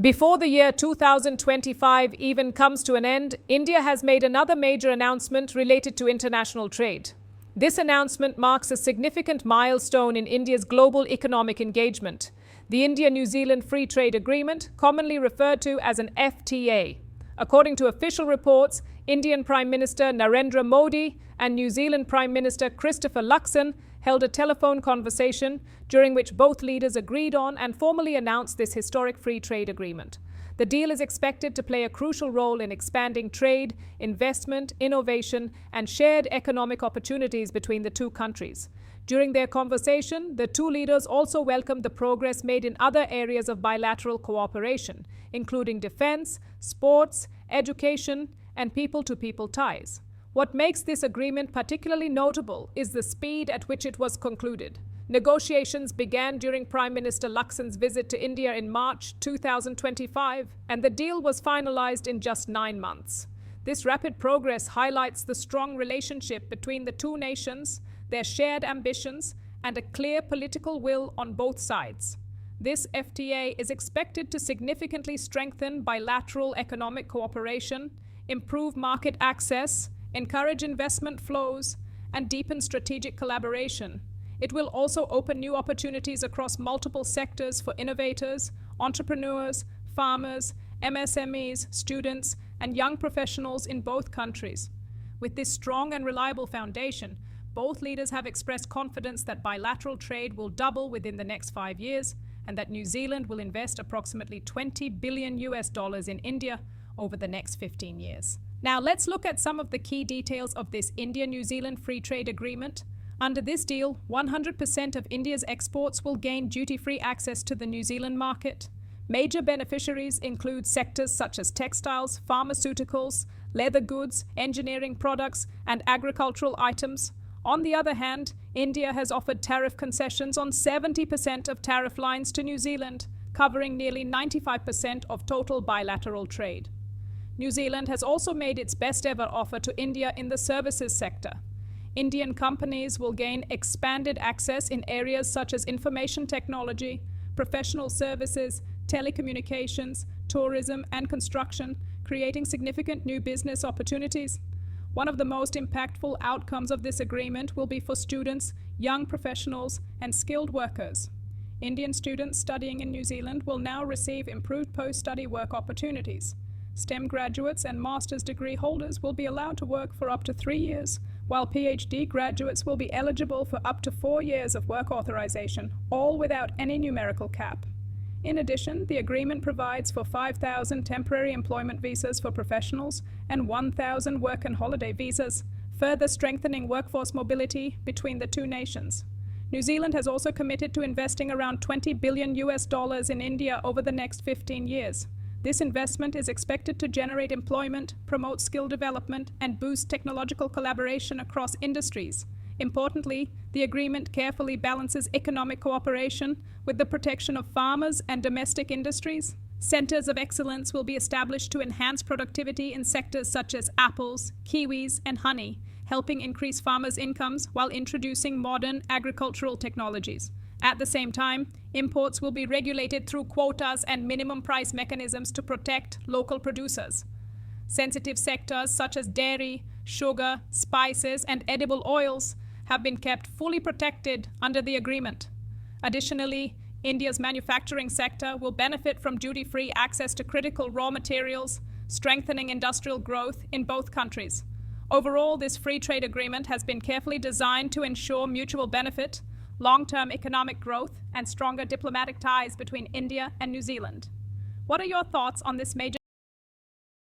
Before the year 2025 even comes to an end, India has made another major announcement related to international trade. This announcement marks a significant milestone in India's global economic engagement, the India-New Zealand Free Trade Agreement, commonly referred to as an FTA. According to official reports, Indian Prime Minister Narendra Modi and New Zealand Prime Minister Christopher Luxon held a telephone conversation during which both leaders agreed on and formally announced this historic free trade agreement. The deal is expected to play a crucial role in expanding trade, investment, innovation, and shared economic opportunities between the two countries. During their conversation, the two leaders also welcomed the progress made in other areas of bilateral cooperation, including defense, sports, education, and people-to-people ties. What makes this agreement particularly notable is the speed at which it was concluded. Negotiations began during Prime Minister Luxon's visit to India in March 2025, and the deal was finalized in just 9 months. This rapid progress highlights the strong relationship between the two nations, their shared ambitions, and a clear political will on both sides. This FTA is expected to significantly strengthen bilateral economic cooperation, improve market access, encourage investment flows, and deepen strategic collaboration. It will also open new opportunities across multiple sectors for innovators, entrepreneurs, farmers, MSMEs, students, and young professionals in both countries. With this strong and reliable foundation, both leaders have expressed confidence that bilateral trade will double within the next 5 years and that New Zealand will invest approximately $20 billion in India over the next 15 years. Now let's look at some of the key details of this India-New Zealand Free Trade Agreement. Under this deal, 100% of India's exports will gain duty-free access to the New Zealand market. Major beneficiaries include sectors such as textiles, pharmaceuticals, leather goods, engineering products, and agricultural items. On the other hand, India has offered tariff concessions on 70% of tariff lines to New Zealand, covering nearly 95% of total bilateral trade. New Zealand has also made its best ever offer to India in the services sector. Indian companies will gain expanded access in areas such as information technology, professional services, telecommunications, tourism, and construction, creating significant new business opportunities. One of the most impactful outcomes of this agreement will be for students, young professionals, and skilled workers. Indian students studying in New Zealand will now receive improved post-study work opportunities. STEM graduates and master's degree holders will be allowed to work for up to 3 years, while PhD graduates will be eligible for up to 4 years of work authorization, all without any numerical cap. In addition, the agreement provides for 5,000 temporary employment visas for professionals and 1,000 work and holiday visas, further strengthening workforce mobility between the two nations. New Zealand has also committed to investing around $20 billion in India over the next 15 years. This investment is expected to generate employment, promote skill development, and boost technological collaboration across industries. Importantly, the agreement carefully balances economic cooperation with the protection of farmers and domestic industries. Centers of excellence will be established to enhance productivity in sectors such as apples, kiwis, and honey, helping increase farmers' incomes while introducing modern agricultural technologies. At the same time, imports will be regulated through quotas and minimum price mechanisms to protect local producers. Sensitive sectors such as dairy, sugar, spices, and edible oils have been kept fully protected under the agreement. Additionally, India's manufacturing sector will benefit from duty-free access to critical raw materials, strengthening industrial growth in both countries. Overall, this free trade agreement has been carefully designed to ensure mutual benefit, long-term economic growth, and stronger diplomatic ties between India and New Zealand. What are your thoughts on this major